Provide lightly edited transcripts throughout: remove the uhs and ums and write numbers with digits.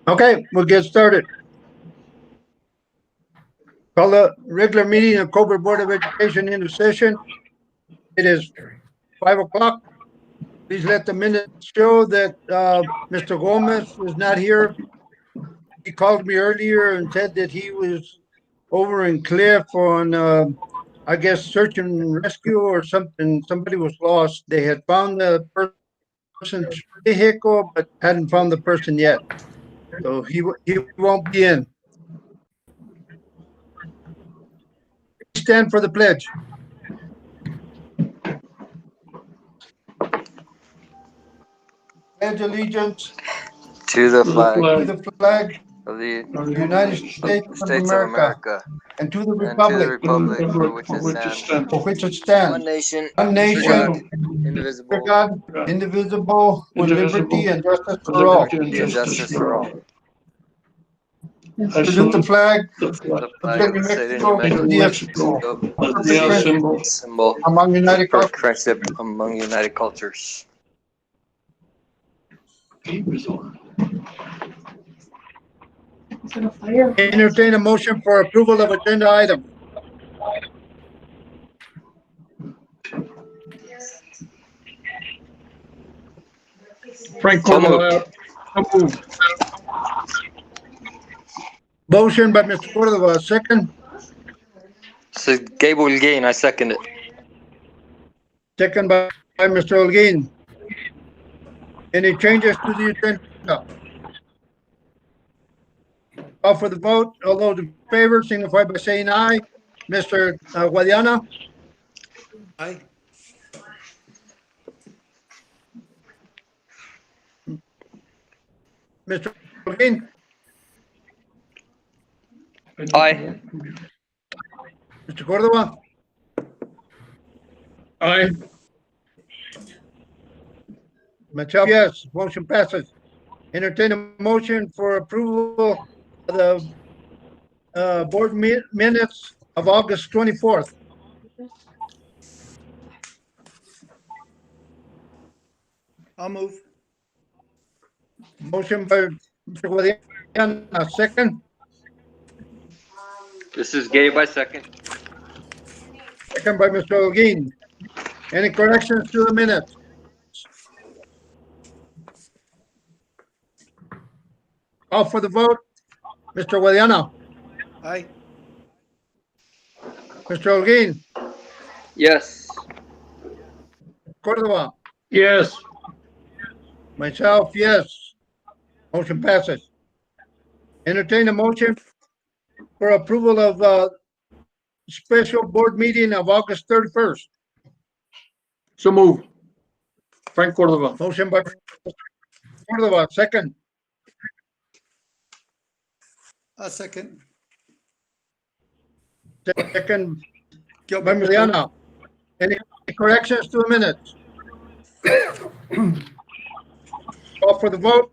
Okay, we'll get started. Call the regular meeting of Cobre Board of Education into session. It is 5 o'clock. Please let the minutes show that Mr. Gomez is not here. He called me earlier and said that he was over in Cliff on, I guess, search and rescue or something. Somebody was lost. They had found the person's vehicle, but hadn't found the person yet. So he won't be in. Stand for the pledge. Pledge allegiance to the flag to the flag of the of the United States of America and to the and to the republic republic for which it stands, for which it stands, one nation, one under nation, God, under indivisible, God, indivisible, with liberty and justice for all. liberty and justice for all. Salute the flag The of flag of the state of New New Mexico, Mexico, symbol among United for cultures. friendship among united cultures. Entertain a motion for approval of agenda item. Frank So Cordova. So moved. Motion by Mr. Cordova, second. This is Gable Gain. I second it. Second by Mr. Holguin. Any changes to the agenda? Call for the vote. All those in favor signify by saying aye. Mr. Guadiana? Aye. Mr. Holguin? Aye. Mr. Cordova? Aye. Myself, yes. Motion passes. Entertain a motion for approval of the board minutes of August 24th. I'll move. Motion by Mr. Guadiana, second. This is Gabe. I second. Second by Mr. Holguin. Any corrections to the minutes? Call for the vote. Mr. Guadiana? Aye. Mr. Holguin? Yes. Cordova? Yes. Myself, yes. Motion passes. Entertain a motion for approval of special board meeting of August 31st. So moved. Frank Cordova. Motion by Cordova, second. A second. Second by Gilbert. Miliana. Any corrections to the minutes? Call for the vote.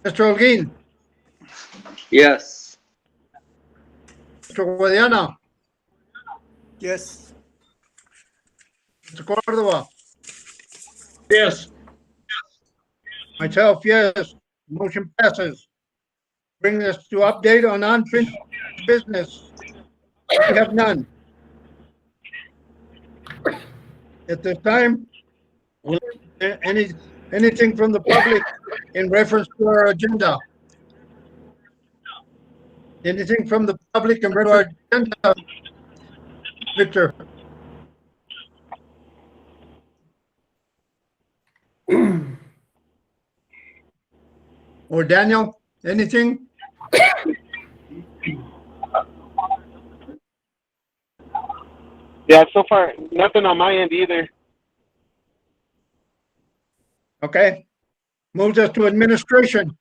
Mr. Holguin? Yes. Mr. Guadiana? Yes. Mr. Cordova? Yes. Myself, yes. Motion passes. Bring us to update on unfinished business. We have none. At this time, anything from the public in reference to our agenda? Anything from the public in reference to our agenda? Victor? Or Daniel, anything? Yeah, so far, nothing on my end either. Okay. Moves us to administration.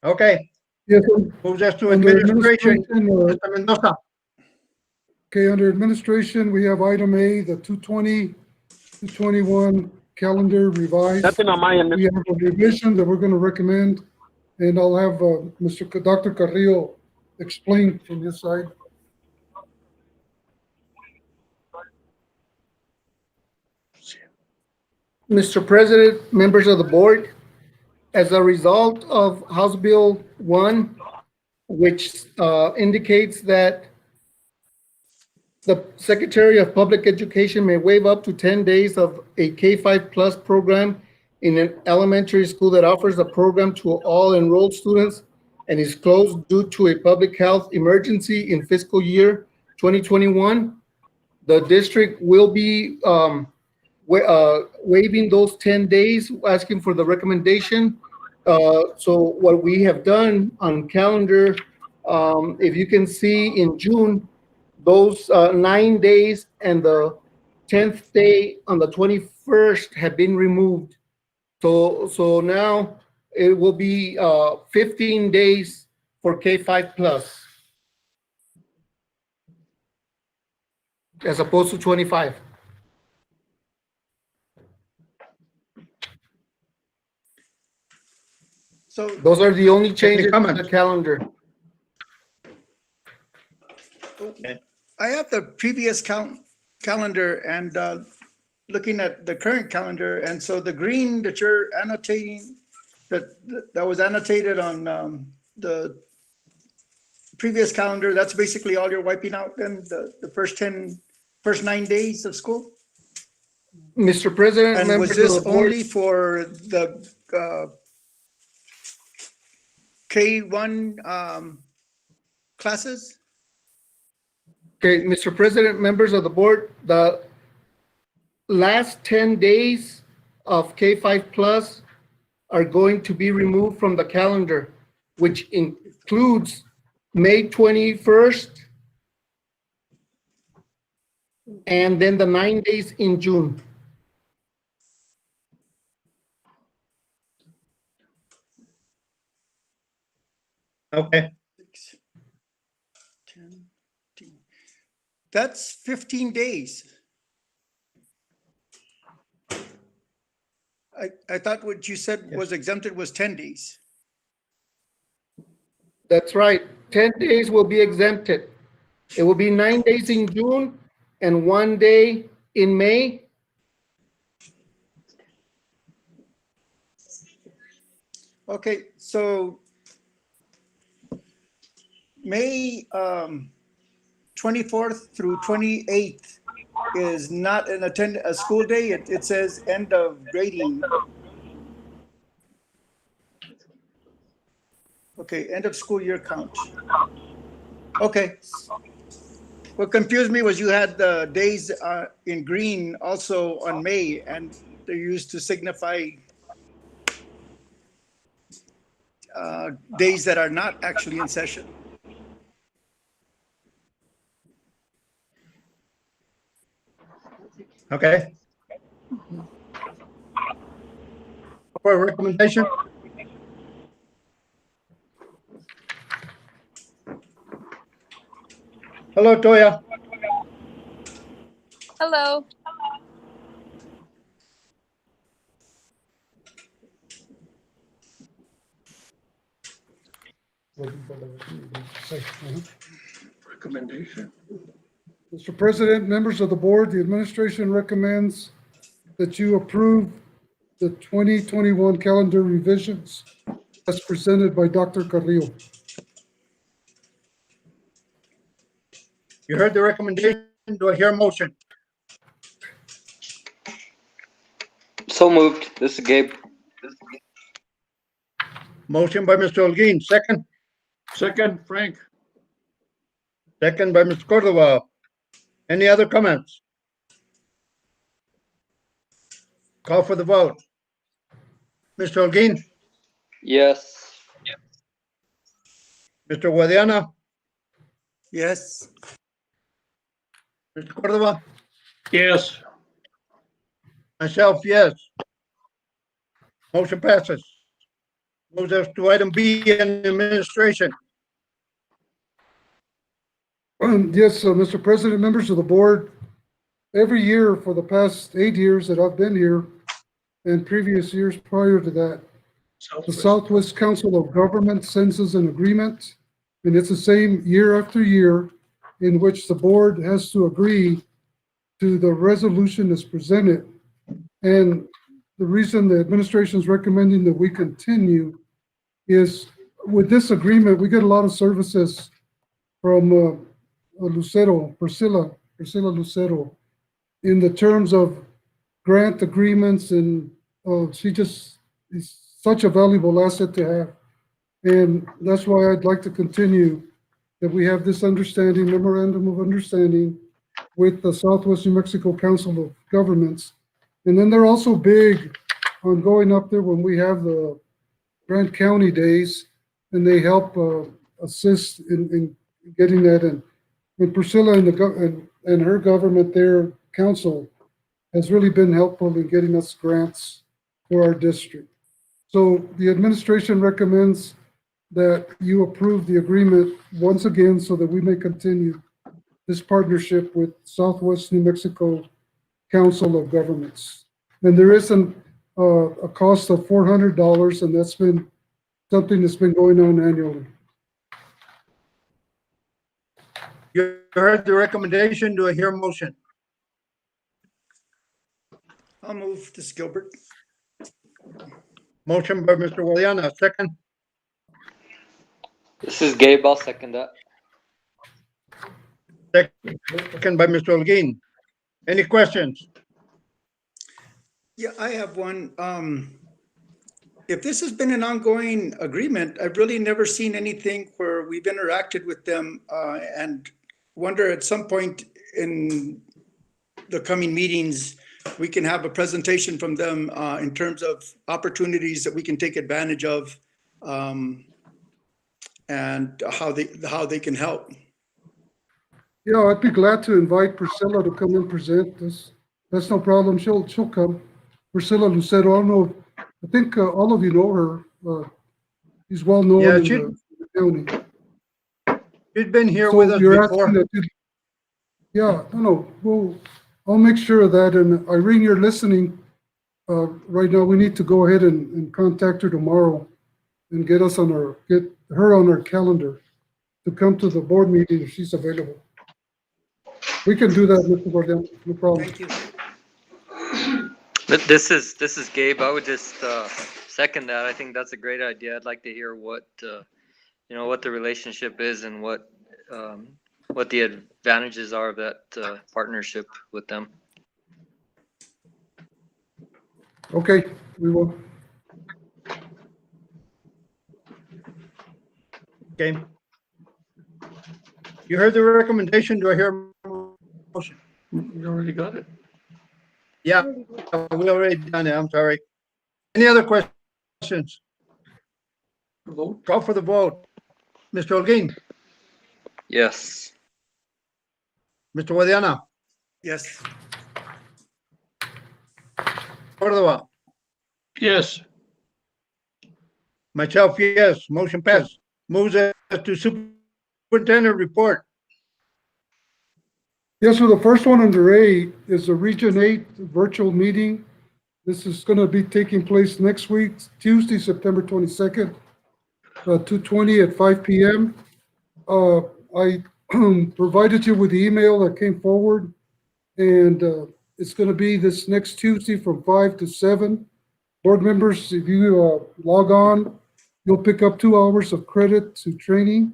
Okay, Yes, sir. moves us to Under administration. administration, Mr. Mendoza. Okay, under administration, we have item A, the 220-221 calendar revised. Nothing on my end. We have a revision that we're going to recommend, and I'll have Dr. Carrillo explain from his side. Mr. President, members of the board, as a result of House Bill 1, which indicates that the Secretary of Public Education may waive up to 10 days of a K-5 plus program in an elementary school that offers the program to all enrolled students and is closed due to a public health emergency in fiscal year 2021. The district will be waiving those 10 days, asking for the recommendation. So what we have done on calendar, if you can see in June, those 9 days and the 10th day on the 21st have been removed. So now it will be 15 days for K-5 plus, as opposed to 25. So Those are the only changes to comments? the calendar. I have the previous calendar and looking at the current calendar, and so the green that you're annotating, that was annotated on the previous calendar, that's basically all you're wiping out then, the first 9 days of school? Mr. President, And members was of this the board, only for the K1 classes? okay, Mr. President, members of the board, the last 10 days of K-5 plus are going to be removed from the calendar, which includes May 21st and then the 9 days in June. Okay, 6, 10, 15. That's 15 days. I thought what you said was exempted was 10 days. That's right. 10 days will be exempted. It will be 9 days in June and 1 day in May. Okay, so May 24th through 28th is not a school day. It says end of grading. Okay, end of school year count. Okay. What confused me was you had the days in green also on May, and they're used to signify days that are not actually in session. okay. For a recommendation? Hello, Toya. Hello. Recommendation. Mr. President, members of the board, the administration recommends that you approve the 2021 calendar revisions as presented by Dr. Carrillo. You heard the recommendation. Do I hear a motion? So moved. This is Gabe. Motion by Mr. Holguin, second. Second, Frank. Second by Mr. Cordova. Any other comments? Call for the vote. Mr. Holguin, Yes. Mr. Guadiana, Yes. Mr. Cordova, Yes. myself, yes. Motion passes. Moves us to item B in administration. Yes, Mr. President, members of the board, every year for the past 8 years that I've been here and previous years prior to that, the Southwest Council of Government sends us an agreement, and it's the same year after year in which the board has to agree to the resolution that's presented. And the reason the administration is recommending that we continue is with this agreement, we get a lot of services from Priscilla Lucero, in the terms of grant agreements, and she just is such a valuable asset to have. And that's why I'd like to continue that we have this understanding, memorandum of understanding with the Southwest New Mexico Council of Governments. And then they're also big on going up there when we have the Grant County days, and they help assist in getting that. And Priscilla and her government, their council, has really been helpful in getting us grants for our district. So the administration recommends that you approve the agreement once again so that we may continue this partnership with Southwest New Mexico Council of Governments. And there is a cost of $400, and that's been something that's been going on annually. You heard the recommendation. Do I hear a motion? I'll move this, Gilbert. Motion by Mr. Guadiana, second. This is Gabe. I'll second that. Second by Mr. Holguin. Any questions? Yeah, I have one. If this has been an ongoing agreement, I've really never seen anything where we've interacted with them, and wonder at some point in the coming meetings, we can have a presentation from them in terms of opportunities that we can take advantage of, and how they can help. Yeah, I'd be glad to invite Priscilla to come and present this. That's no problem. She'll come. Priscilla Lucero, I think all of you know her. She's well known Yeah, in the county. She's been here So with us you're before. asking that yeah, no, well, I'll make sure of that. And Irene, you're listening. Right now, we need to go ahead and contact her tomorrow and get her on our calendar to come to the board meeting if she's available. We can do that, Mr. Guardian, no problem. Thank you. This is Gabe. I would just second that. I think that's a great idea. I'd like to hear what what the relationship is and what the advantages are of that partnership with them. Okay, we will. Okay. You heard the recommendation. Do I hear a motion? You already got it. Yeah, we already done it. I'm sorry. Any other questions? Vote. Call for the vote. Mr. Holguin, Yes. Mr. Guadiana, Yes. Cordova, Yes. myself, yes. Motion passed. Moves us to superintendent report. Yes, so the first one under A is the Region 8 virtual meeting. This is going to be taking place next week, Tuesday, September 22nd, 2:20 at 5 p.m. I provided you with the email that came forward, and it's going to be this next Tuesday from 5 to 7. Board members, if you log on, you'll pick up 2 hours of credit to training,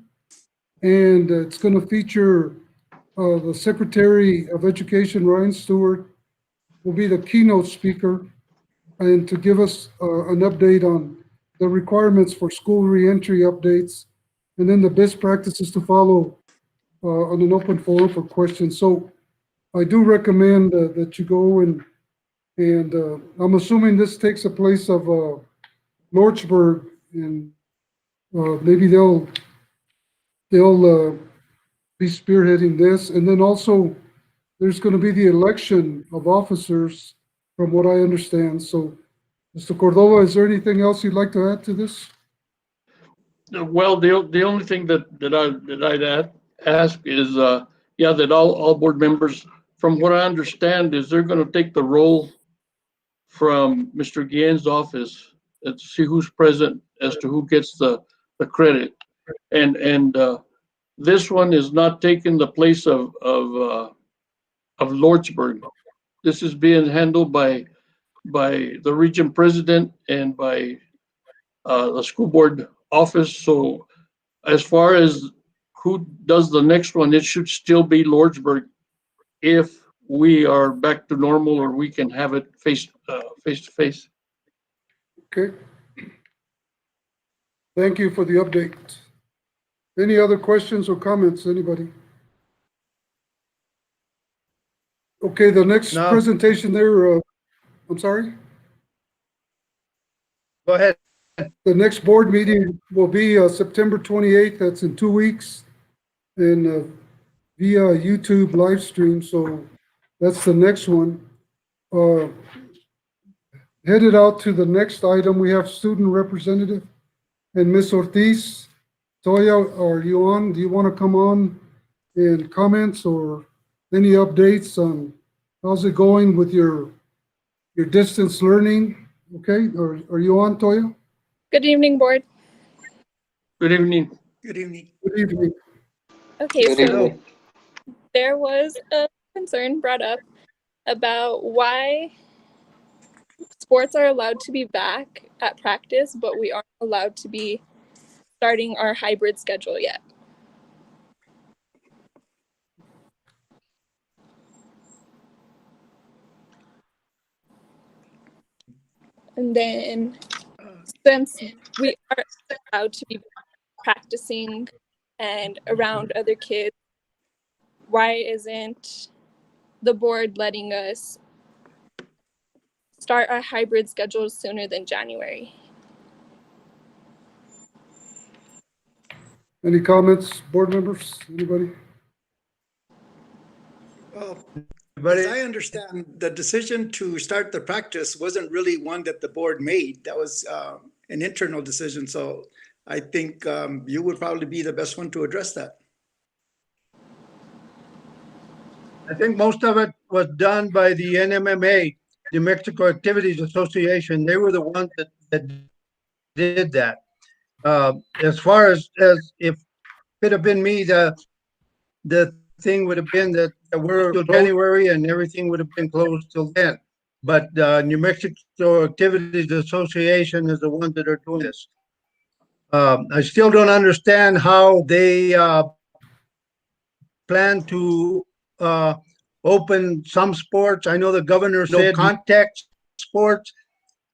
and it's going to feature the Secretary of Education, Ryan Stewart, will be the keynote speaker, and to give us an update on the requirements for school reentry updates, and then the best practices to follow on an open forum for questions. So I do recommend that you go and I'm assuming this takes a place of Lordsburg, and maybe they'll be spearheading this. And then also there's going to be the election of officers from what I understand. So Mr. Cordova, is there anything else you'd like to add to this? Well, the only thing that I'd ask is, that all board members, from what I understand, is they're going to take the role from Mr. Guillen's office and see who's present as to who gets the credit. And this one is not taking the place of Lordsburg. This is being handled by by the region president and by the school board office. So as far as who does the next one, it should still be Lordsburg if we are back to normal or we can have it face to face. Okay. Thank you for the update. Any other questions or comments, anybody? Okay, the next No. presentation there, I'm sorry? Go ahead. The next board meeting will be September 28th. That's in 2 weeks. And via YouTube live stream. So that's the next one. Headed out to the next item, we have student representative and Ms. Ortiz. Toya, are you on? Do you want to come on and comments or any updates on how's it going with your distance learning? Okay, are you on, Toya? Good evening, board. Good evening. Good evening. Good evening. Okay, Good so evening. there was a concern brought up about why sports are allowed to be back at practice, but we aren't allowed to be starting our hybrid schedule yet. And then since we are allowed to be practicing and around other kids, why isn't the board letting us start our hybrid schedule sooner than January? Any comments, board members? Anybody? Well, Everybody? as I understand, the decision to start the practice wasn't really one that the board made. That was an internal decision. So I think you would probably be the best one to address that. I think most of it was done by the NMMA, New Mexico Activities Association. They were the ones that did that. As far as if it had been me, the thing would have been that we're till January and everything would have been closed till then. But New Mexico Activities Association is the ones that are doing this. I still don't understand how they plan to open some sports. I know the governor said no contact sports,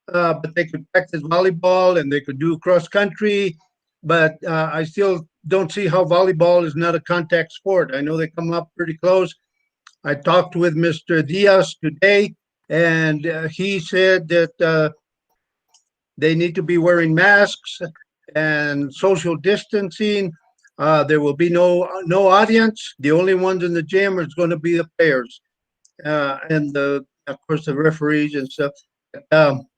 but they could practice volleyball and they could do cross country. But I still don't see how volleyball is not a contact sport. I know they come up pretty close. I talked with Mr. Diaz today, and he said that they need to be wearing masks and social distancing. There will be no audience. The only ones in the gym is going to be the players and of course the referees and stuff.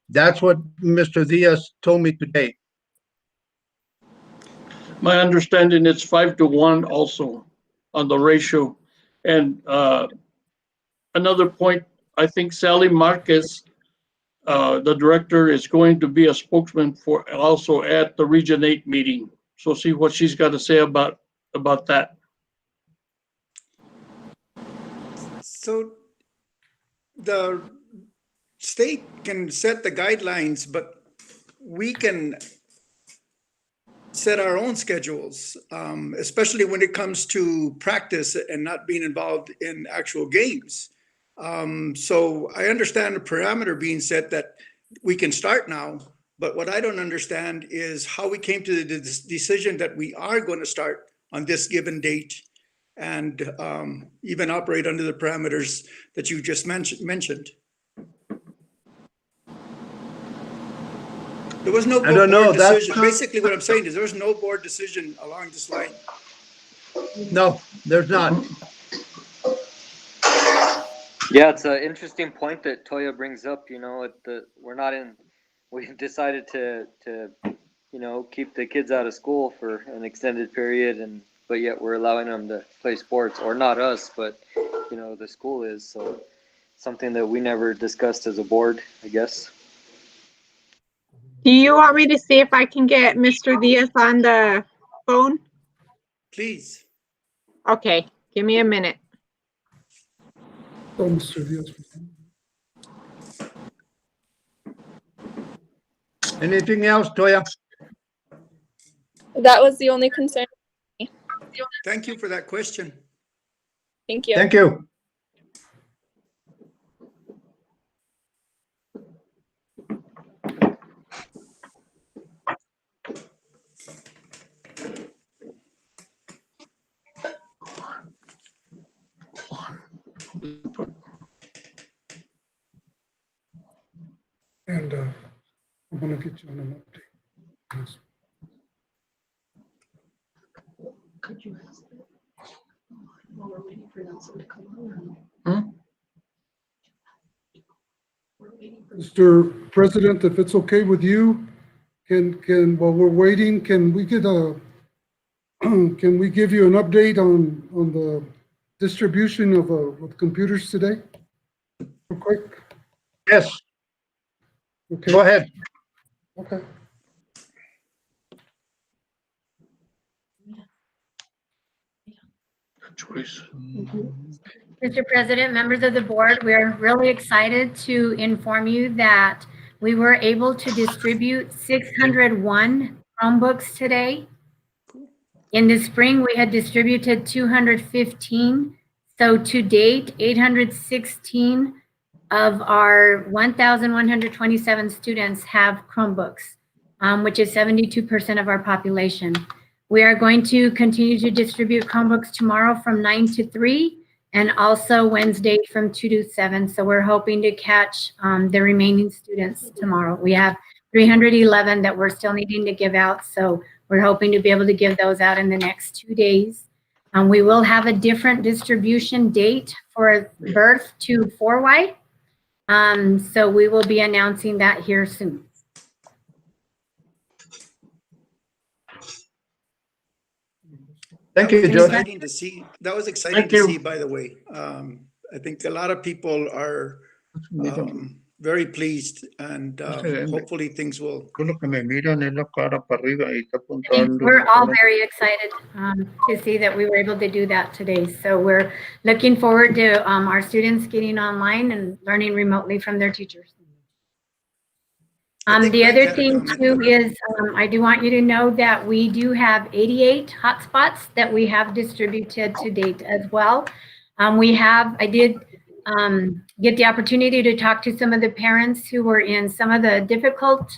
That's what Mr. Diaz told me today. My understanding it's 5-1 also on the ratio. And another point, I think Sally Marquez, the director, is going to be a spokesman for also at the Region 8 meeting. So see what she's got to say about that. So the state can set the guidelines, but we can set our own schedules, especially when it comes to practice and not being involved in actual games. So I understand the parameter being set that we can start now, but what I don't understand is how we came to the decision that we are going to start on this given date and even operate under the parameters that you just mentioned. There was no I don't know. board That's decision. Basically, what I'm saying is there was no board decision along this line. No, there's not. Yeah, it's an interesting point that Toya brings up. You know, we decided to keep the kids out of school for an extended period, but yet we're allowing them to play sports, or not us, but the school is. So something that we never discussed as a board, I guess. Do you want me to see if I can get Mr. Diaz on the phone? Please. Okay, give me a minute. Oh, Mr. Diaz. Anything else, Toya? That was the only concern. Thank you for that question. Thank you. Thank you. And I'm gonna get you on an update. Could you ask them while we're waiting for Nelson to come on? We're waiting for. Mr. President, if it's okay with you, while we're waiting, can we get can we give you an update on the distribution of computers today? Real quick, Yes, okay, go ahead. okay. Choice. Mr. President, members of the board, we are really excited to inform you that we were able to distribute 601 Chromebooks today. In the spring, we had distributed 215. So to date, 816 of our 1,127 students have Chromebooks, which is 72% of our population. We are going to continue to distribute Chromebooks tomorrow from 9 to 3 and also Wednesday from 2 to 7. So we're hoping to catch the remaining students tomorrow. We have 311 that we're still needing to give out. So we're hoping to be able to give those out in the next 2 days. We will have a different distribution date for birth to 4Y. So we will be announcing that here soon. Thank you, That was Judge. exciting to see. That was exciting Thank to you. see, by the way. I think a lot of people are very pleased, and hopefully things will. I think we're all very excited to see that we were able to do that today. So we're looking forward to our students getting online and learning remotely from their teachers. I think The Mike other had a thing comment. too is I do want you to know that we do have 88 hotspots that we have distributed to date as well. I did get the opportunity to talk to some of the parents who were in some of the difficult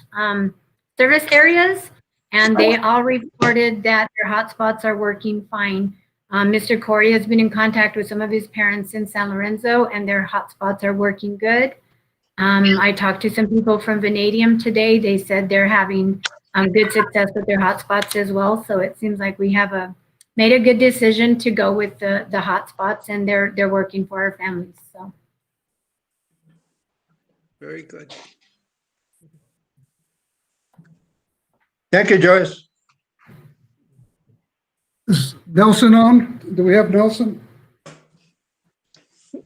service areas, and they all reported that their hotspots are working fine. Mr. Corey has been in contact with some of his parents in San Lorenzo, and their hotspots are working good. I talked to some people from Vanadium today. They said they're having good success with their hotspots as well. So it seems like we have made a good decision to go with the hotspots, and they're working for our families. So Very good. Thank you, Joyce. Is Nelson on? Do we have Nelson?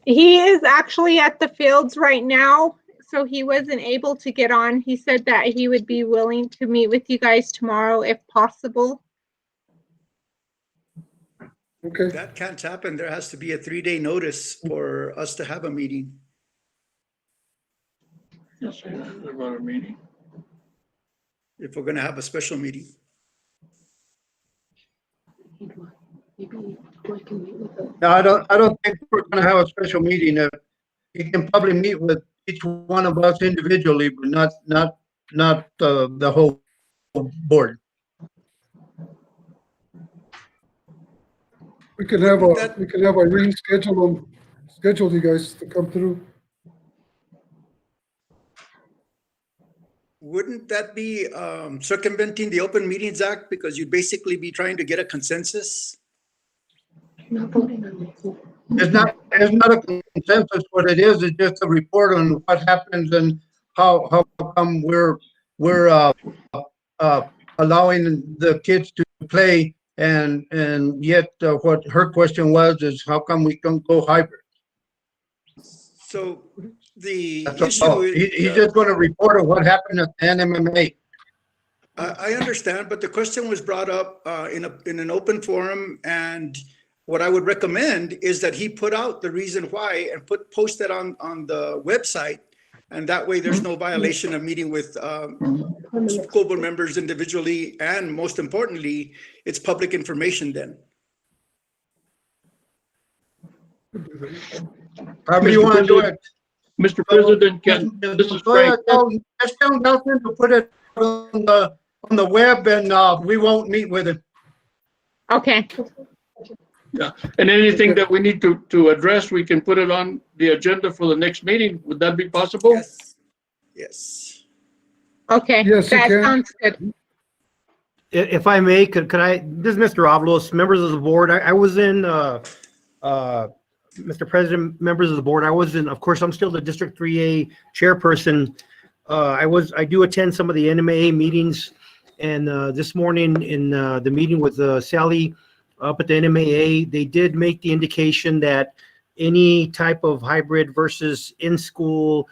He is actually at the fields right now, so he wasn't able to get on. He said that he would be willing to meet with you guys tomorrow if possible. Okay, That can't happen. There has to be a 3-day notice for us to have a meeting. Yes, I heard about a meeting. If we're going to have a special meeting. Maybe I can meet with them. No, I don't think we're gonna have a special meeting. You can probably meet with each one of us individually, but not the whole board. we can have Irene schedule you guys to come through. Wouldn't that be circumventing the Open Meetings Act, because you'd basically be trying to get a consensus? You're not voting on it. It's not a consensus. What it is just a report on what happens and how come we're allowing the kids to play, and yet what her question was is how come we don't go hybrid? So the That's all. issue is. He's just gonna report on what happened at the NMMA. I understand, but the question was brought up in an open forum, and what I would recommend is that he put out the reason why and post that on the website, And that way, there's no violation of meeting with school board members individually. And most importantly, it's public information then. However you want to do it. Mr. President, this is Frank. Just tell Nelson to put it on the web and we won't meet with him. Okay. Yeah, and anything that we need to address, we can put it on the agenda for the next meeting. Would that be possible? Yes. Yes. Okay, Yes, you that can. sounds good. If I may, could I, this is Mr. Avalos, members of the board, I was in, Mr. President, members of the board, I was in, of course, I'm still the District 3A chairperson. I do attend some of the NMAA meetings, and this morning in the meeting with Sally up at the NMAA, they did make the indication that any type of hybrid versus in-school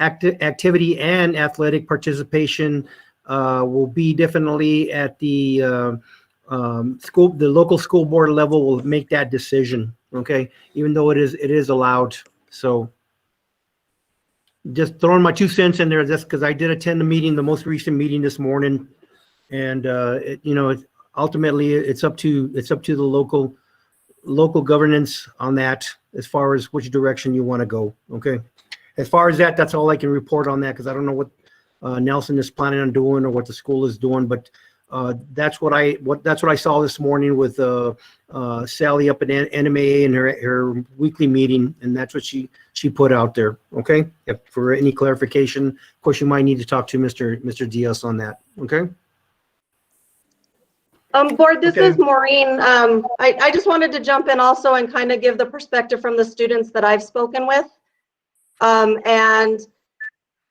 activity and athletic participation will be definitely at the the local school board level will make that decision. Okay, even though it is allowed. So just throwing my 2 cents in there, just because I did attend the meeting, the most recent meeting this morning, and ultimately it's up to the local governance on that as far as which direction you want to go. Okay, as far as that, that's all I can report on that, because I don't know what Nelson is planning on doing or what the school is doing, but that's what I saw this morning with Sally up at NMAA in her weekly meeting, and that's what she put out there. Okay, if for any clarification, of course, you might need to talk to Mr. Diaz on that. Okay. Board, this Okay. is Maureen. I just wanted to jump in also and kind of give the perspective from the students that I've spoken with. And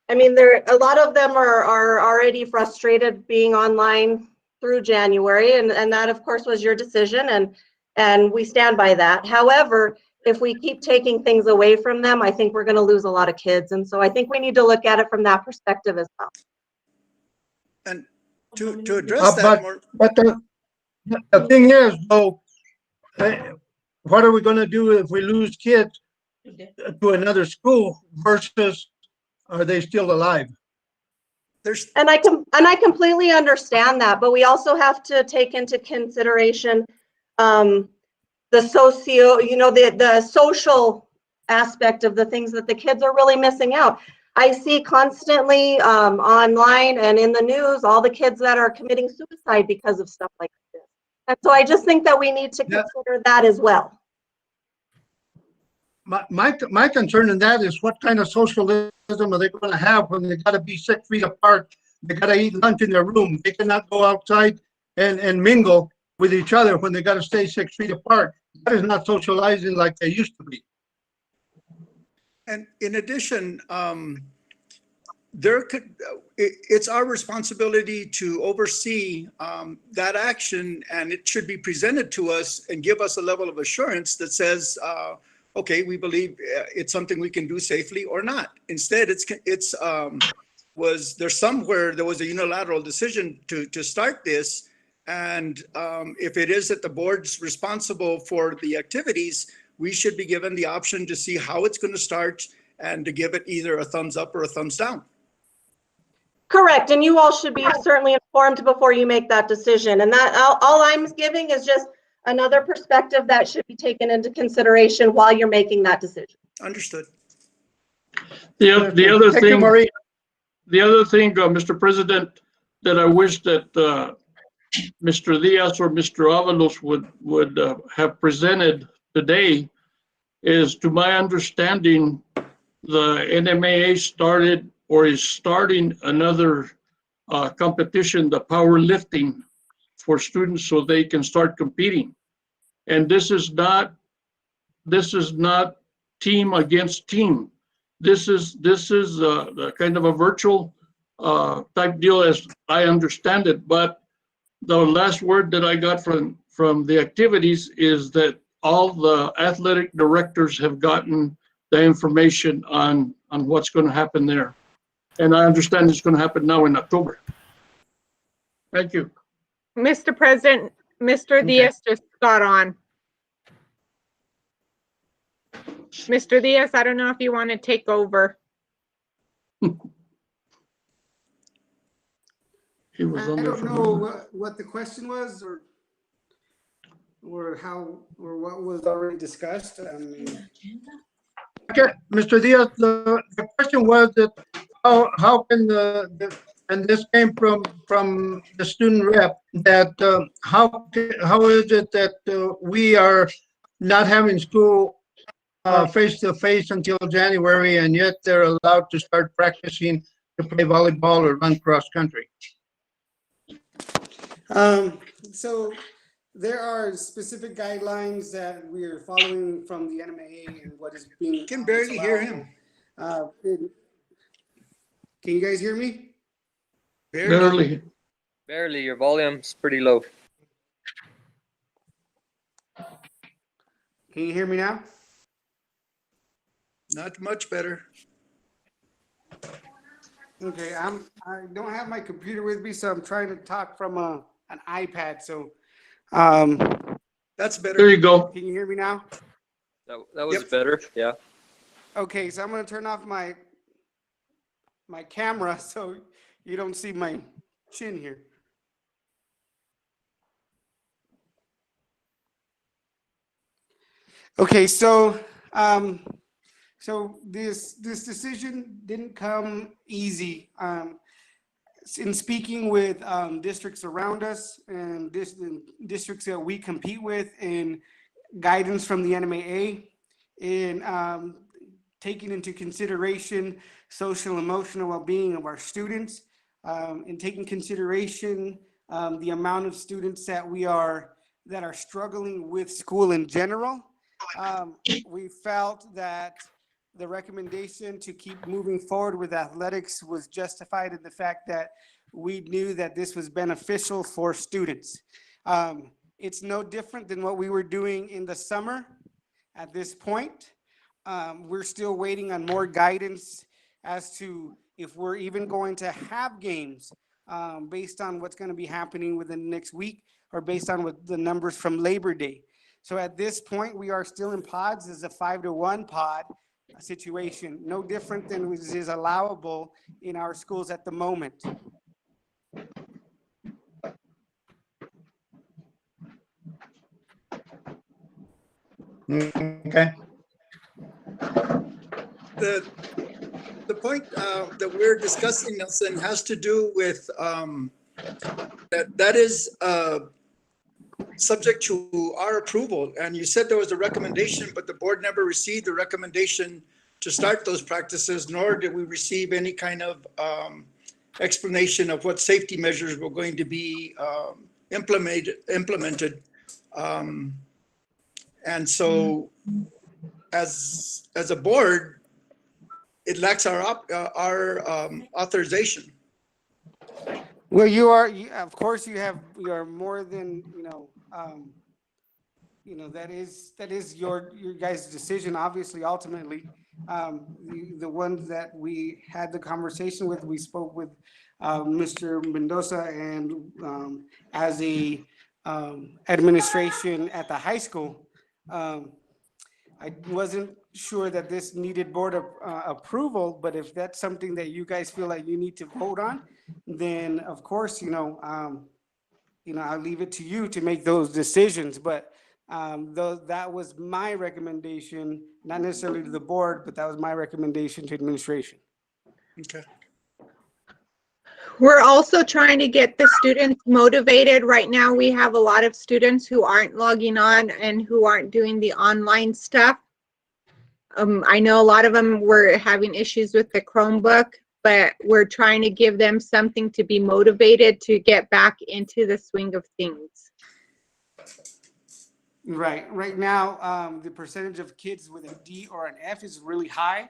I mean, a lot of them are already frustrated being online through January, and that of course was your decision, and we stand by that. However, if we keep taking things away from them, I think we're going to lose a lot of kids, and so I think we need to look at it from that perspective as well. And to address that more. But the thing is, though, what are we going to do if we lose kids to another school versus are they still alive? And I completely understand that, but we also have to take into consideration the the social aspect of the things that the kids are really missing out. I see constantly online and in the news all the kids that are committing suicide because of stuff like this. And so I just think that we need to consider that as well. My concern in that is what kind of socialism are they going to have when they got to be 6 feet apart? They got to eat lunch in their room. They cannot go outside and mingle with each other when they got to stay 6 feet apart. That is not socializing like they used to be. And in addition, it's our responsibility to oversee that action, and it should be presented to us and give us a level of assurance that says, okay, we believe it's something we can do safely or not. Instead, there's somewhere there was a unilateral decision to start this, and if it is that the board's responsible for the activities, we should be given the option to see how it's going to start and to give it either a thumbs up or a thumbs down. Correct, and you all should be certainly informed before you make that decision. And that all I'm giving is just another perspective that should be taken into consideration while you're making that decision. Understood. The other thing, Mr. President, that I wish that Mr. Diaz or Mr. Avalos would have presented today is, to my understanding, the NMAA started or is starting another competition, the powerlifting, for students so they can start competing. And this is not team against team. This is kind of a virtual type deal as I understand it. But the last word that I got from the activities is that all the athletic directors have gotten the information on what's going to happen there. And I understand it's going to happen now in October. Thank you. Mr. President, Mr. Diaz just got on. Mr. Diaz, I don't know if you want to take over. He was I on there don't for a know minute. what the question was or how, or what was already discussed. I mean, Okay, Mr. Diaz, the question was that how can and this came from the student rep, that how is it that we are not having school face to face until January, and yet they're allowed to start practicing to play volleyball or run cross country? so there are specific guidelines that we are following from the NMAA and what is being. Can barely hear him. Can you guys hear me? Barely. Barely, your volume's pretty low. Can you hear me now? Not much better. Okay, I don't have my computer with me, so I'm trying to talk from an iPad. So, That's There better. you go. can you hear me now? That was Yep. better, yeah. Okay, so I'm gonna turn off my camera so you don't see my chin here. Okay, so this decision didn't come easy. In speaking with districts around us and districts that we compete with, and guidance from the NMAA, in taking into consideration social emotional well-being of our students, and taking consideration the amount of students that are struggling with school in general, we felt that the recommendation to keep moving forward with athletics was justified in the fact that we knew that this was beneficial for students. It's no different than what we were doing in the summer at this point. We're still waiting on more guidance as to if we're even going to have games based on what's going to be happening within the next week, or based on what the numbers from Labor Day. So at this point, we are still in pods as a 5-to-1 pod situation, no different than is allowable in our schools at the moment. Okay. The point that we're discussing, Nelson, has to do with that is subject to our approval. And you said there was a recommendation, but the board never received the recommendation to start those practices, nor did we receive any kind of explanation of what safety measures were going to be implemented. And so as a board, it lacks our authorization. Well, of course, you are more than, that is your guys' decision, obviously, ultimately. The ones that we had the conversation with, we spoke with Mr. Mendoza, and as a administration at the high school, I wasn't sure that this needed board approval, but if that's something that you guys feel like you need to vote on, then of course, I'll leave it to you to make those decisions. But that was my recommendation, not necessarily to the board, but that was my recommendation to administration. Okay. We're also trying to get the students motivated. Right now, we have a lot of students who aren't logging on and who aren't doing the online stuff. I know a lot of them were having issues with the Chromebook, but we're trying to give them something to be motivated to get back into the swing of things. Right. Right now, the percentage of kids with a D or an F is really high.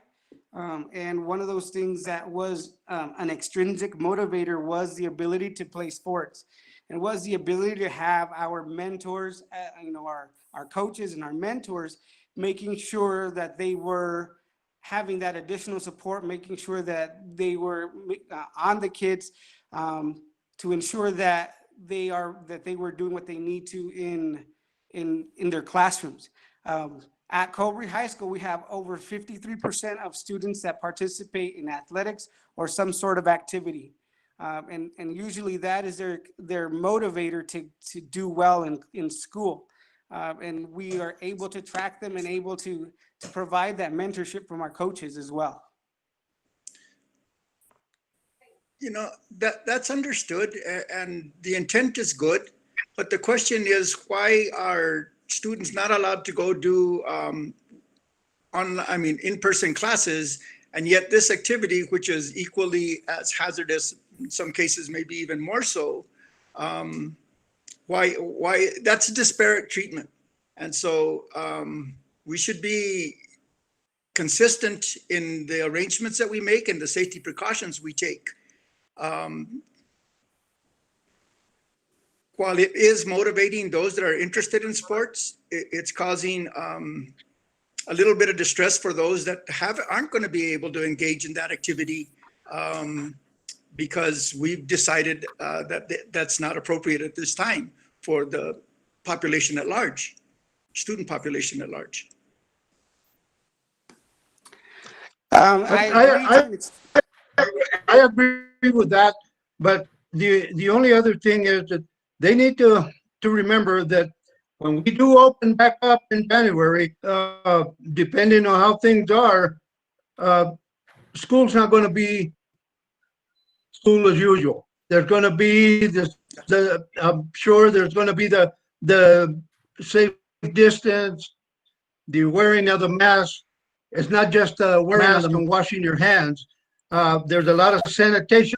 And one of those things that was an extrinsic motivator was the ability to play sports, and was the ability to have our mentors, our coaches and our mentors, making sure that they were having that additional support, making sure that they were on the kids, to ensure that they were doing what they need to in their classrooms. At Cobre High School, we have over 53% of students that participate in athletics or some sort of activity. And usually that is their motivator to do well in school. And we are able to track them and able to provide that mentorship from our coaches as well. You know, that's understood, and the intent is good, but the question is, why are students not allowed to go do in-person classes, and yet this activity, which is equally as hazardous, in some cases maybe even more so, why that's disparate treatment. And so we should be consistent in the arrangements that we make and the safety precautions we take. While it is motivating those that are interested in sports, it's causing a little bit of distress for those that aren't going to be able to engage in that activity because we've decided that that's not appropriate at this time for the population at large, student population at large. I agree with that, but the only other thing is that they need to remember that when we do open back up in January, depending on how things are, school's not going to be school as usual. There's going to be I'm sure there's going to be the safe distance, the wearing of the mask. It's not just wearing mask and washing your hands. There's a lot of sanitation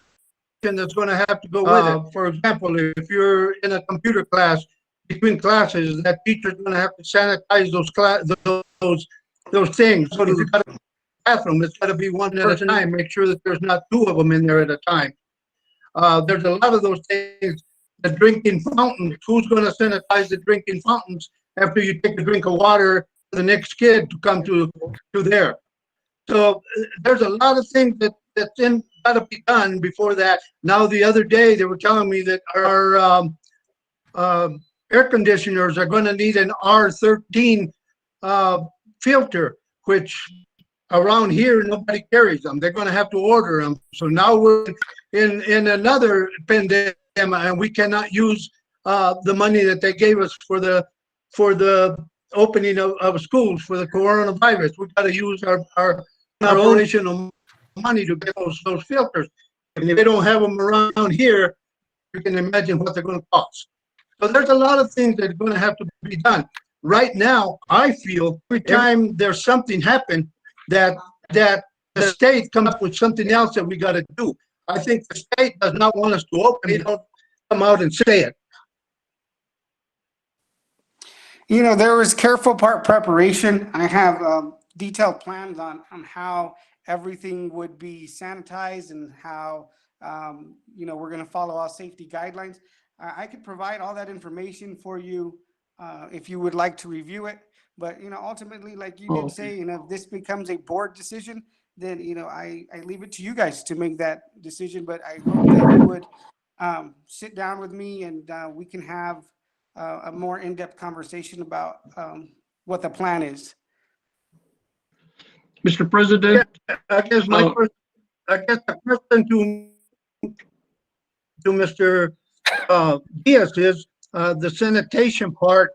that's going to have to go with it. For example, if you're in a computer class, between classes, that teacher's going to have to sanitize those things. So if you've got a bathroom, it's got to be one at a time. Make sure that there's not two of them in there at a time. There's a lot of those things. The drinking fountains, who's going to sanitize the drinking fountains after you take a drink of water for the next kid to come to there? So there's a lot of things that's got to be done before that. Now, the other day, they were telling me that our air conditioners are going to need an R13 filter, which around here, nobody carries them. They're going to have to order them. So now we're in another pandemic, and we cannot use the money that they gave us for the opening of schools for the coronavirus. We've got to use our operational money to get those filters. And if they don't have them around here, you can imagine what they're going to cost. So there's a lot of things that are going to have to be done. Right now, I feel every time there's something happen that the state comes up with something else that we got to do. I think the state does not want us to open. They don't come out and say it. You know, there was careful preparation. I have detailed plans on how everything would be sanitized and how, we're going to follow all safety guidelines. I could provide all that information for you if you would like to review it. But, ultimately, like you did say, if this becomes a board decision, then, I leave it to you guys to make that decision. But I hope that you would sit down with me and we can have a more in-depth conversation about what the plan is. Mr. President? I guess the question to Mr. Diaz is the sanitation part.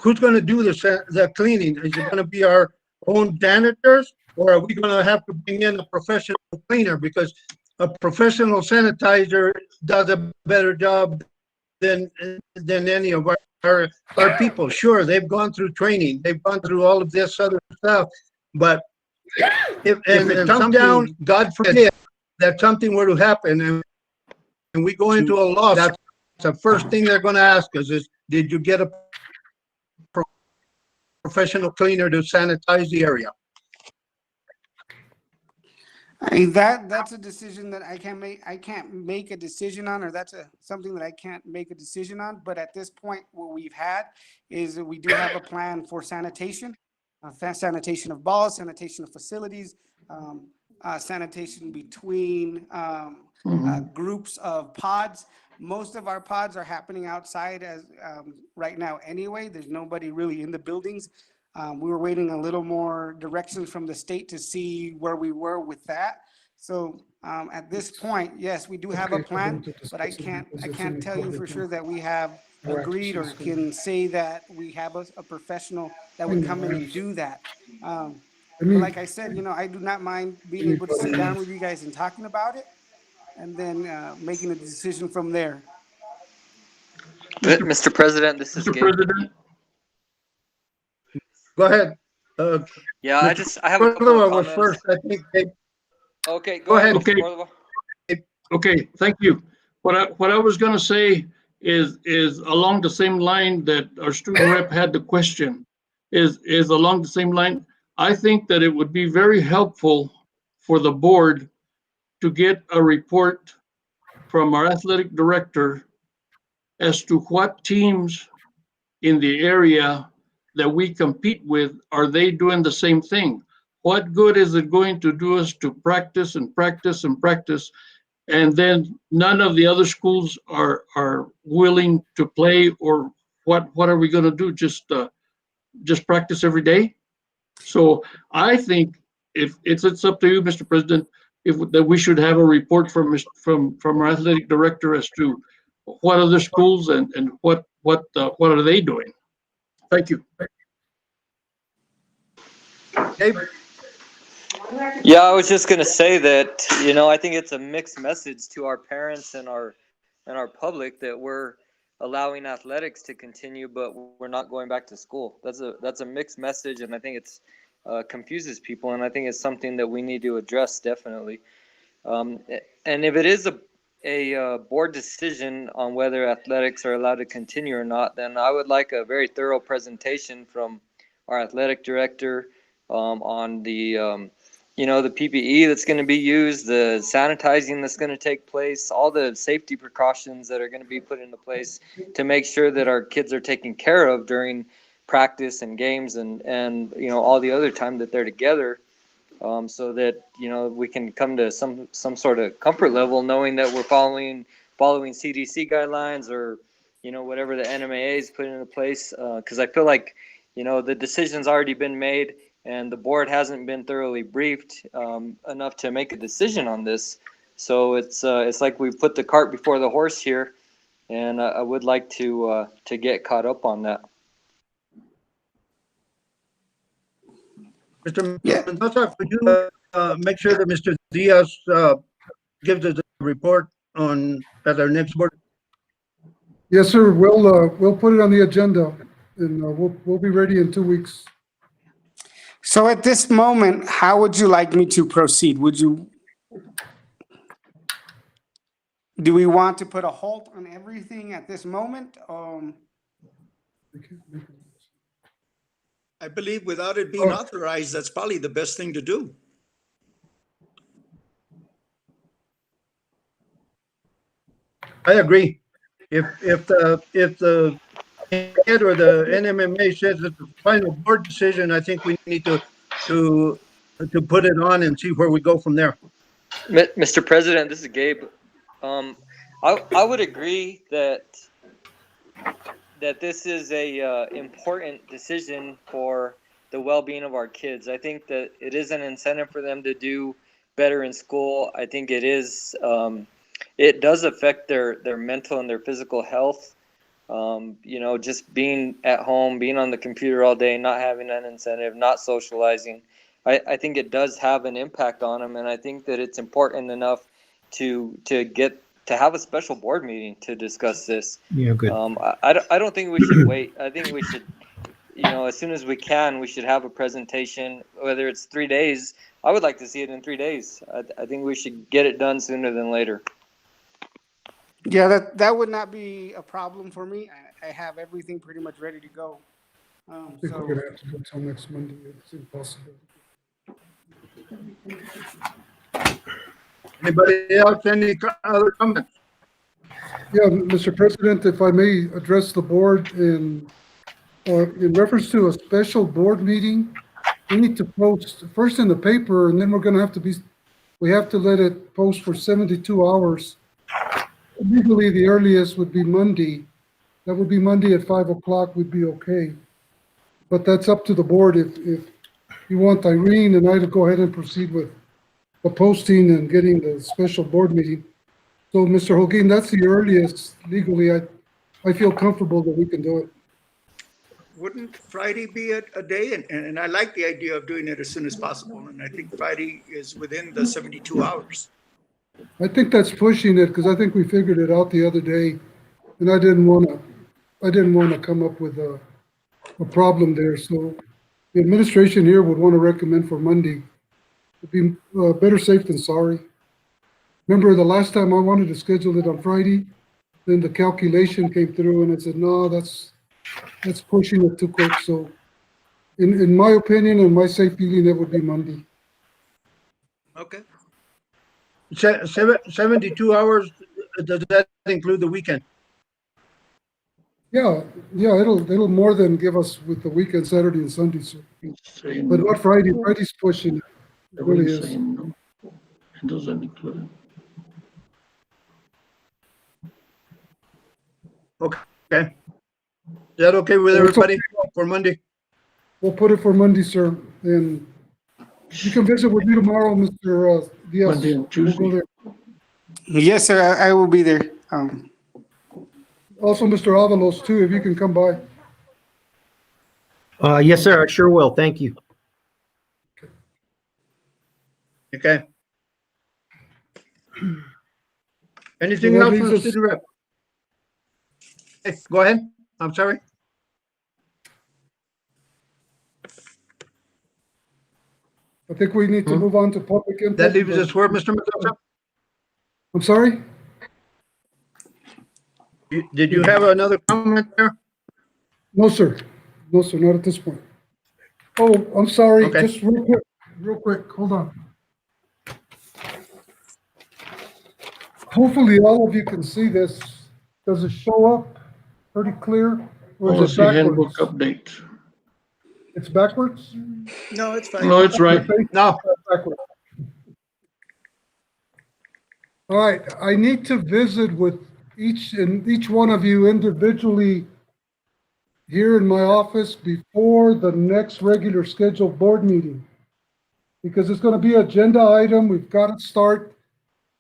Who's going to do the cleaning? Is it going to be our own janitors, or are we going to have to bring in a professional cleaner? Because a professional sanitizer does a better job than any of our people. Sure, they've gone through training, they've gone through all of this other stuff, but if it comes down, God forbid, that something were to happen and we go into a loss, that's the first thing they're going to ask us is, did you get a professional cleaner to sanitize the area? That's a decision that I can't make a decision on, or that's something that I can't make a decision on. But at this point, what we've had is that we do have a plan for sanitation, sanitation of balls, sanitation of facilities, sanitation between groups of pods. Most of our pods are happening outside as right now anyway. There's nobody really in the buildings. We were waiting a little more direction from the state to see where we were with that. So at this point, yes, we do have a plan, but I can't tell you for sure that we have agreed or can say that we have a professional that would come in and do that. But like I said, I do not mind being able to sit down with you guys and talking about it, and then making a decision from there. Mr. President, this is Mr. Gabe. President, Go ahead. Yeah, I have a couple Cordova of was comments. first, I think. Dave. Okay, Go ahead. Mr. Okay. Cordova. okay, thank you. What I was gonna say is along the same line that our student rep had the question, is along the same line. I think that it would be very helpful for the board to get a report from our athletic director as to what teams in the area that we compete with, are they doing the same thing? What good is it going to do us to practice and practice and practice, and then none of the other schools are willing to play? Or what are we going to do? Just practice every day? So I think if it's up to you, Mr. President, that we should have a report from our athletic director as to what other schools and what are they doing. Thank you. Dave? Yeah, I was just gonna say that, I think it's a mixed message to our parents and our public that we're allowing athletics to continue, but we're not going back to school. That's a mixed message, and I think it's confuses people, and I think it's something that we need to address definitely. And if it is a board decision on whether athletics are allowed to continue or not, then I would like a very thorough presentation from our athletic director on the the PPE that's going to be used, the sanitizing that's going to take place, all the safety precautions that are going to be put into place to make sure that our kids are taken care of during practice and games and all the other time that they're together, so that we can come to some sort of comfort level knowing that we're following CDC guidelines or whatever the NMAA is putting into place, because I feel like the decision's already been made and the board hasn't been thoroughly briefed enough to make a decision on this. So it's like we put the cart before the horse here, and I would like to get caught up on that. Mr. Mendoza, could you make sure that Mr. Diaz gives us a report at our next board? Yes, sir. We'll put it on the agenda, and we'll be ready in 2 weeks. So at this moment, how would you like me to proceed? Do we want to put a halt on everything at this moment? I believe without it being authorized, that's probably the best thing to do. I agree. If the head or the NMMA says it's the final board decision, I think we need to put it on and see where we go from there. Mr. President, this is Gabe. I would agree that this is a important decision for the well-being of our kids. I think that it is an incentive for them to do better in school. I think it is. It does affect their mental and their physical health. Just being at home, being on the computer all day, not having an incentive, not socializing. I think it does have an impact on them, and I think that it's important enough to have a special board meeting to discuss this. Yeah, good. I don't think we should wait. I think we should, as soon as we can, we should have a presentation, whether it's 3 days. I would like to see it in 3 days. I think we should get it done sooner than later. Yeah, that would not be a problem for me. I have everything pretty much ready to go. I think we're gonna have to go until next Monday. It's impossible. Anybody else, any other comments? Yeah, Mr. President, if I may address the board in reference to a special board meeting, we need to post first in the paper, and then we have to let it post for 72 hours. Legally, the earliest would be Monday. That would be Monday at 5 o'clock would be okay. But that's up to the board. If you want Irene and I to go ahead and proceed with the posting and getting the special board meeting. So, Mr. Holguin, that's the earliest legally I feel comfortable that we can do it. Wouldn't Friday be a day? And I like the idea of doing it as soon as possible. And I think Friday is within the 72 hours. I think that's pushing it because I think we figured it out the other day, and I didn't want to come up with a problem there. So the administration here would want to recommend for Monday. It'd be better safe than sorry. Remember the last time I wanted to schedule it on Friday, then the calculation came through and I said, no, that's pushing it too quick. So in my opinion and my safe feeling, it would be Monday. Okay. 72 hours, does that include the weekend? Yeah, it'll more than give us with the weekend, Saturday and Sunday, sir. Saying But no. not Friday. Friday's pushing it. It really Everyone's is. saying no. It doesn't include it. Okay. Is that okay with everybody for Monday? We'll put it for Monday, sir. And you can visit with me tomorrow, Mr. Diaz. Monday and We'll Tuesday. go there. Yes, sir, I will be there. Also, Mr. Avalos, too, if you can come by. Yes, sir, I sure will. Thank you. Okay. Anything That else leaves from the us- student rep? Hey, go ahead. I'm sorry. I think we need to move on to public input. That leaves us where, Mr. Mendoza? I'm sorry? Did you have another comment there? No, sir. No, sir, not at this point. Oh, I'm sorry. Okay. Just real quick, hold on. Hopefully all of you can see this. Does it show up pretty clear? Or is Policy it handbook backwards? update. It's backwards? No, it's fine. No, it's right. No. Backwards. All right, I need to visit with each one of you individually here in my office before the next regular scheduled board meeting. Because it's going to be an agenda item. We've got to start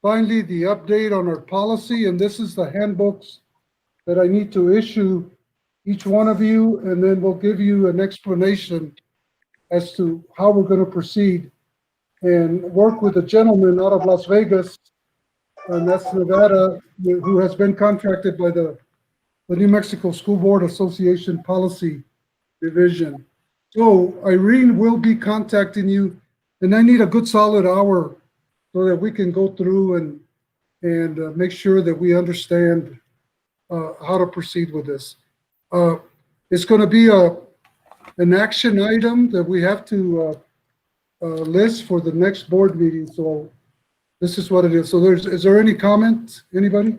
finally the update on our policy, and this is the handbooks that I need to issue each one of you, and then we'll give you an explanation as to how we're going to proceed and work with a gentleman out of Las Vegas, and that's Nevada, who has been contracted by the New Mexico School Board Association Policy Division. So Irene will be contacting you, and I need a good solid hour so that we can go through and make sure that we understand how to proceed with this. It's going to be an action item that we have to list for the next board meeting. So this is what it is. So is there any comment? Anybody?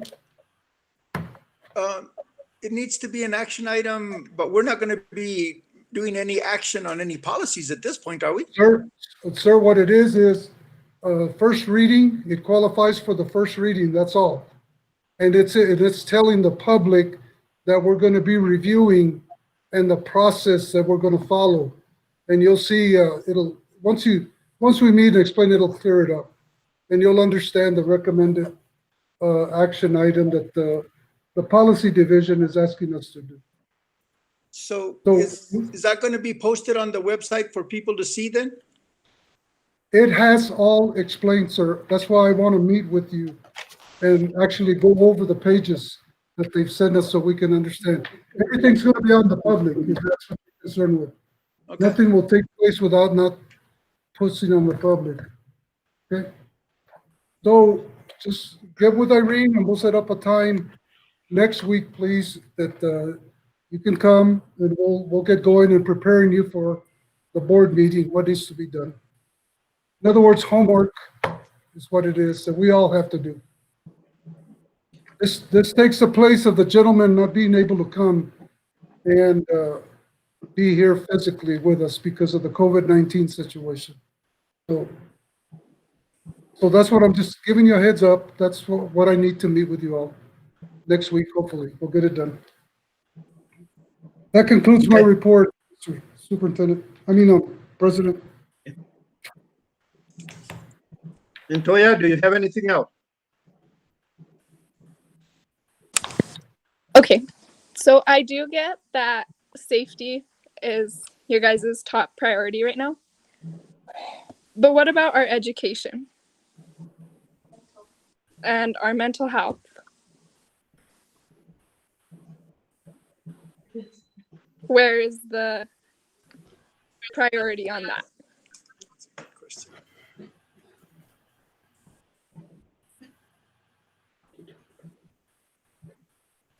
It needs to be an action item, but we're not going to be doing any action on any policies at this point, are we? Sir, what it is first reading. It qualifies for the first reading. That's all. And it's telling the public that we're going to be reviewing and the process that we're going to follow. And you'll see it'll once we meet and explain, it'll clear it up, and you'll understand the recommended action item that the policy division is asking us to do. So is that going to be posted on the website for people to see then? It has all explained, sir. That's why I want to meet with you and actually go over the pages that they've sent us so we can understand. Everything's going to be on the public, if that's what you're concerned with. Okay. Nothing will take place without not posting on the public. Okay? So just get with Irene and we'll set up a time next week, please, that you can come and we'll get going and preparing you for the board meeting, what needs to be done. In other words, homework is what it is that we all have to do. This takes the place of the gentleman not being able to come and be here physically with us because of the COVID-19 situation. So that's what I'm just giving you a heads up. That's what I need to meet with you all next week. Hopefully we'll get it done. That concludes my report, Mr. President. And Toya, do you have anything else? Okay, so I do get that safety is your guys' top priority right now. But what about our education and our mental health? Where is the priority on that?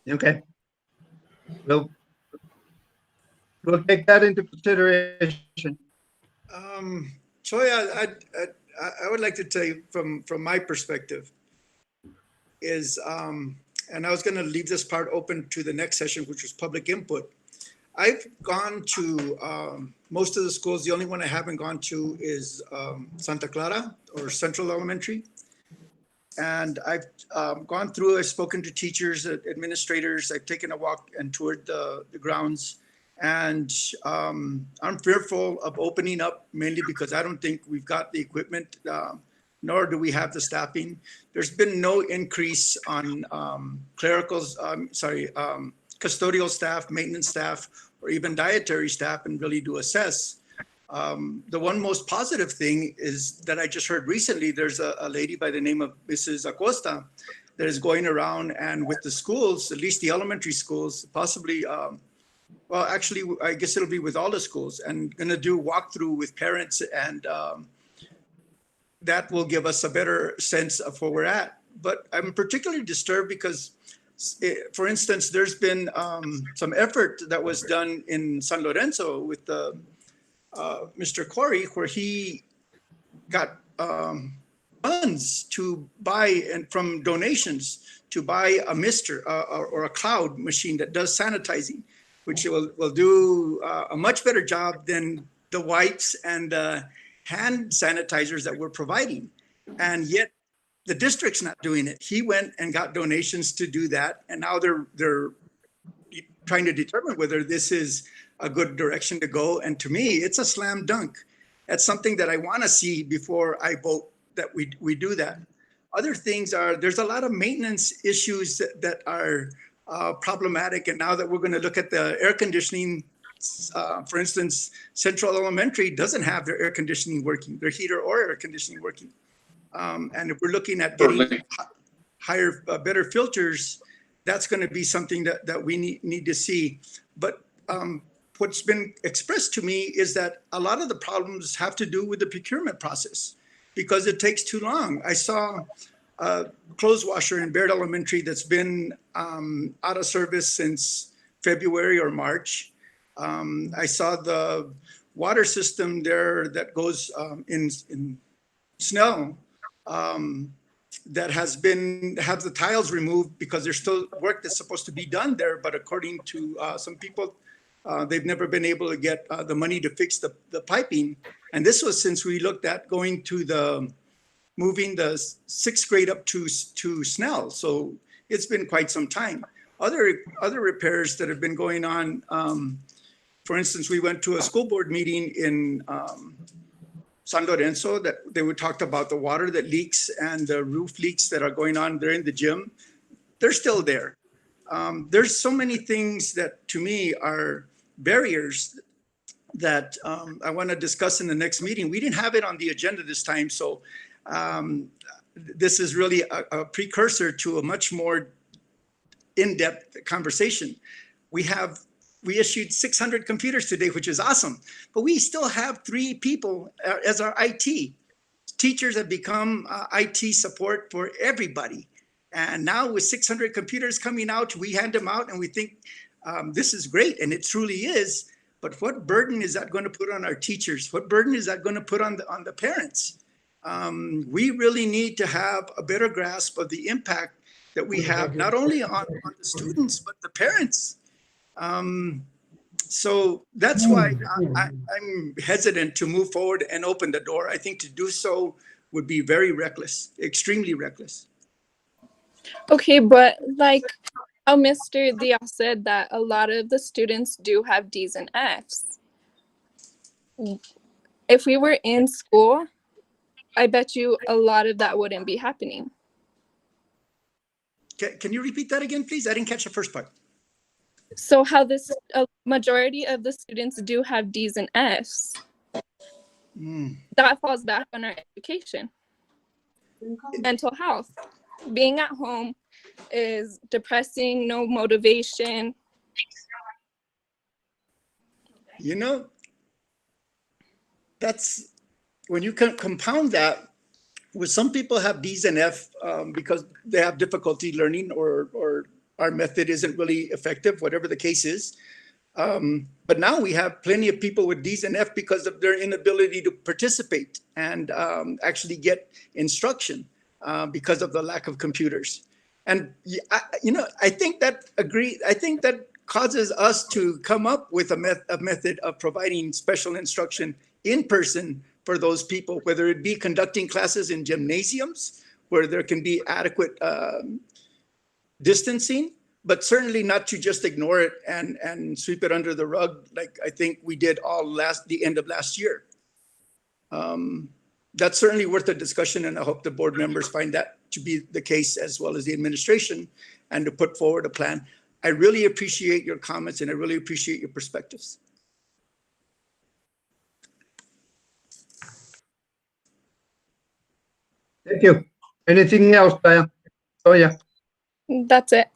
Okay. We'll take that into consideration. Troy, I would like to tell you from my perspective is, and I was going to leave this part open to the next session, which was public input. I've gone to most of the schools. The only one I haven't gone to is Santa Clara or Central Elementary. And I've gone through, I've spoken to teachers, administrators. I've taken a walk and toured the grounds. And I'm fearful of opening up, mainly because I don't think we've got the equipment, nor do we have the staffing. There's been no increase on custodial staff, maintenance staff, or even dietary staff, and really do assess. The one most positive thing is that I just heard recently, there's a lady by the name of Mrs. Acosta that is going around and with the schools, at least the elementary schools, possibly, well, actually, I guess it'll be with all the schools, and gonna do walkthrough with parents, and that will give us a better sense of where we're at. But I'm particularly disturbed because, for instance, there's been some effort that was done in San Lorenzo with Mr. Corey, where he got funds to buy, and from donations, to buy a mister or a cloud machine that does sanitizing, which will do a much better job than the wipes and hand sanitizers that we're providing. And yet the district's not doing it. He went and got donations to do that. And now they're trying to determine whether this is a good direction to go. And to me, it's a slam dunk. That's something that I want to see before I vote that we do that. Other things are, there's a lot of maintenance issues that are problematic. And now that we're going to look at the air conditioning, for instance, Central Elementary doesn't have their air conditioning working, their heater or air conditioning working. And if we're looking at getting higher, better filters, that's going to be something that we need to see. But what's been expressed to me is that a lot of the problems have to do with the procurement process because it takes too long. I saw a clothes washer in Bayard Elementary that's been out of service since February or March. I saw the water system there that goes in Snell that have the tiles removed because there's still work that's supposed to be done there. But according to some people, they've never been able to get the money to fix the piping. And this was since we looked at going to moving the 6th grade up to Snell. So it's been quite some time. Other repairs that have been going on, for instance, we went to a school board meeting in San Lorenzo that they would talk about the water that leaks and the roof leaks that are going on there in the gym. They're still there. There's so many things that to me are barriers that I want to discuss in the next meeting. We didn't have it on the agenda this time. So this is really a precursor to a much more in-depth conversation. We issued 600 computers today, which is awesome, but we still have 3 people as our IT. Teachers have become IT support for everybody. And now with 600 computers coming out, we hand them out and we think this is great, and it truly is. But what burden is that going to put on our teachers? What burden is that going to put on the parents? We really need to have a better grasp of the impact that we have, not only on the students, but the parents. So that's why I'm hesitant to move forward and open the door. I think to do so would be very reckless, extremely reckless. Okay, but like Mr. Diaz said that a lot of the students do have D's and F's. if we were in school, I bet you a lot of that wouldn't be happening. Can you repeat that again, please? I didn't catch the first part. So how this a majority of the students do have D's and F's, that falls back on our education. Mental health. Being at home is depressing, no motivation. You know, that's when you can compound that with some people have D's and F because they have difficulty learning or our method isn't really effective, whatever the case is. But now we have plenty of people with D's and F because of their inability to participate and actually get instruction because of the lack of computers. And I think that causes us to come up with a method of providing special instruction in person for those people, whether it be conducting classes in gymnasiums where there can be adequate distancing, but certainly not to just ignore it and sweep it under the rug like I think we did the end of last year. That's certainly worth a discussion, and I hope the board members find that to be the case, as well as the administration, and to put forward a plan. I really appreciate your comments and I really appreciate your perspectives. Thank you. Anything else, Diane? Oh, yeah. That's it.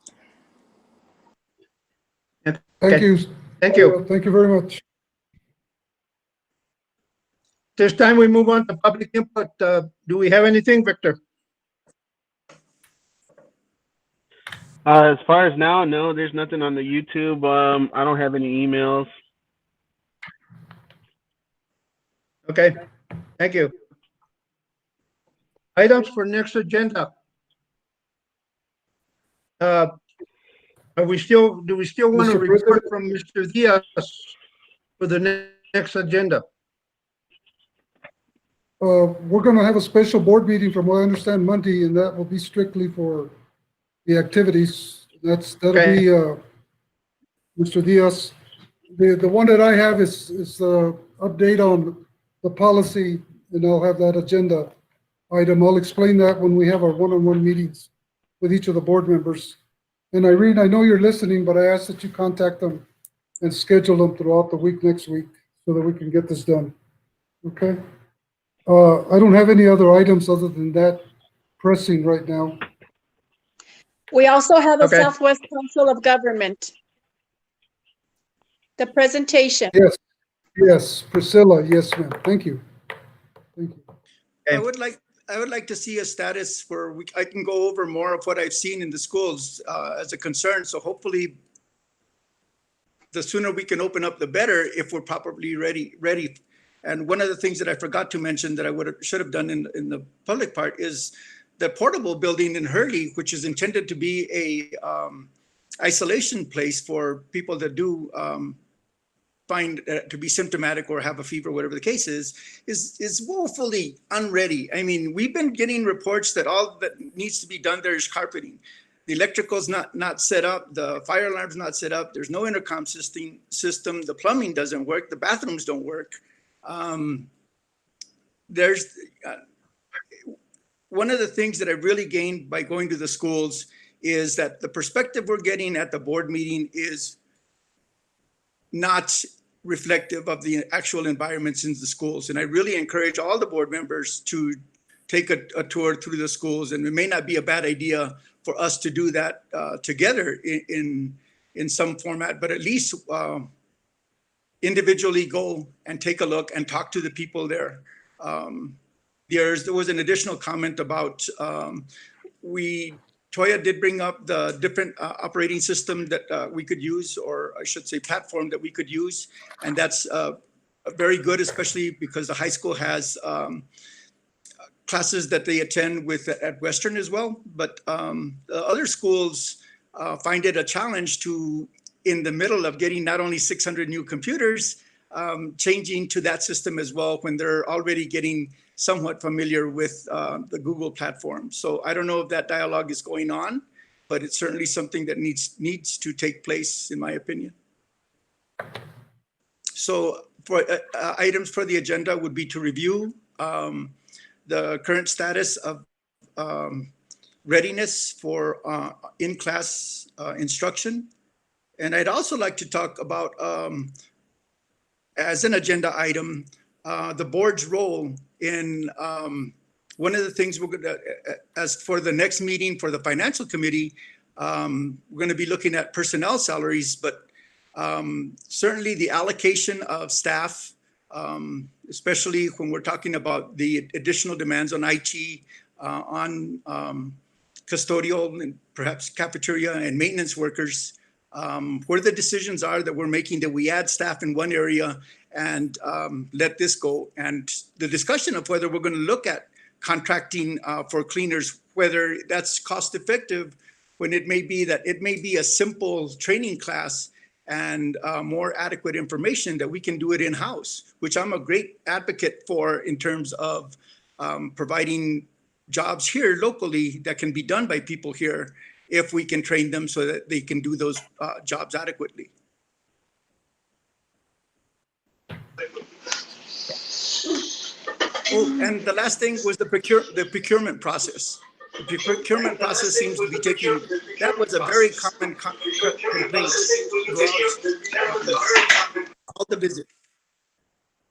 Thank you. Thank you. Thank you very much. This time we move on to public input. Do we have anything, Victor? As far as now, no, there's nothing on the YouTube. I don't have any emails. Okay, thank you. Items for next agenda. Do we still want to Mr. report from Mr. Diaz for the next agenda? We're going to have a special board meeting from what I understand Monday, and that will be strictly for the activities. That'll be Mr. Diaz. The one that I have is the update on the policy, and I'll have that agenda item. I'll explain that when we have our one-on-one meetings with each of the board members. And Irene, I know you're listening, but I ask that you contact them and schedule them throughout the week next week so that we can get this done. Okay? I don't have any other items other than that pressing right now. We also have a Okay. Southwest Council of Government. The presentation. Yes, Priscilla, yes, ma'am. Thank you. Thank you. I would like to see a status where I can go over more of what I've seen in the schools as a concern. So hopefully the sooner we can open up, the better, if we're properly ready. And one of the things that I forgot to mention that I should have done in the public part is the portable building in Hurley, which is intended to be a isolation place for people that do find to be symptomatic or have a fever, whatever the case is woefully unready. I mean, we've been getting reports that all that needs to be done there is carpeting. The electrical's not set up, the fire alarm's not set up, there's no intercom system, the plumbing doesn't work, the bathrooms don't work. There's one of the things that I really gained by going to the schools is that the perspective we're getting at the board meeting is not reflective of the actual environments in the schools. And I really encourage all the board members to take a tour through the schools. And it may not be a bad idea for us to do that together in some format, but at least individually go and take a look and talk to the people there. There was an additional comment about Toya did bring up the different operating system that we could use, or I should say platform that we could use. And that's very good, especially because the high school has classes that they attend at Western as well. But the other schools find it a challenge to, in the middle of getting not only 600 new computers, changing to that system as well when they're already getting somewhat familiar with the Google platform. So I don't know if that dialogue is going on, but it's certainly something that needs to take place, in my opinion. So for items for the agenda would be to review the current status of readiness for in-class instruction. And I'd also like to talk about, as an agenda item, the board's role in one of the things we're going to, as for the next meeting for the financial committee, we're going to be looking at personnel salaries, but certainly the allocation of staff, especially when we're talking about the additional demands on IT, on custodial and perhaps cafeteria and maintenance workers, where the decisions are that we're making, that we add staff in one area and let this go. And the discussion of whether we're going to look at contracting for cleaners, whether that's cost effective, when it may be that it may be a simple training class and more adequate information that we can do it in-house, which I'm a great advocate for in terms of providing jobs here locally that can be done by people here if we can train them so that they can do those jobs adequately. Oh, and the last thing was the procurement process. The procurement process seems to be taking, that was a very common complaint throughout all the visit,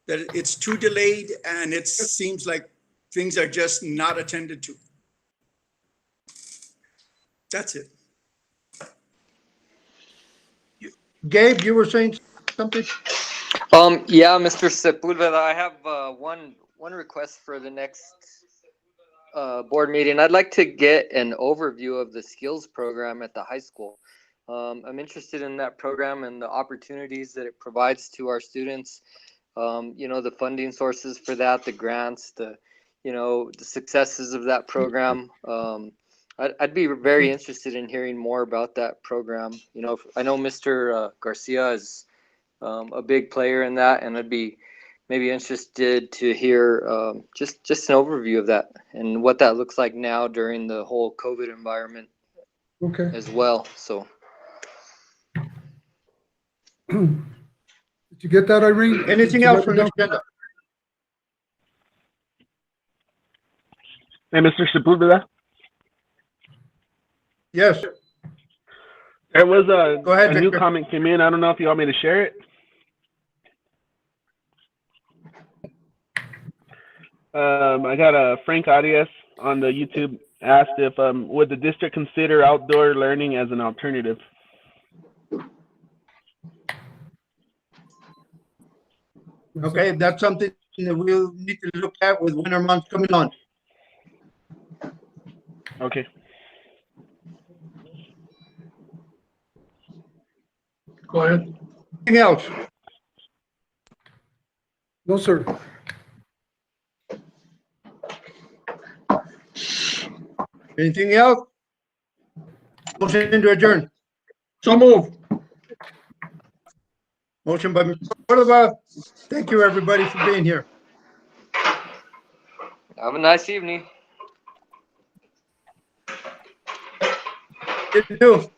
that it's too delayed and it seems like things are just not attended to. That's it. Gabe, you were saying something? Yeah, Mr. Sepulveda, I have one request for the next board meeting. I'd like to get an overview of the skills program at the high school. I'm interested in that program and the opportunities that it provides to our students. You know, the funding sources for that, the grants, the successes of that program. I'd be very interested in hearing more about that program. You know, I know Mr. Garcia is a big player in that, and I'd be maybe interested to hear just an overview of that and what that looks like now during the whole COVID environment as well. So, Did you get that, Irene? Anything else from the agenda? Hey, Mr. Sepulveda? Yes. There was Go ahead, a new Victor. comment came in. I don't know if you want me to share it. I got a Frank Arias on the YouTube asked if would the district consider outdoor learning as an alternative? Okay, that's something that we'll need to look at with winter months coming on. Okay. Go ahead. Anything else? No, sir. Anything else? Motion to adjourn. So move. Motion by Mr. Cordova. Thank you, everybody, for being here. have a nice evening. You too.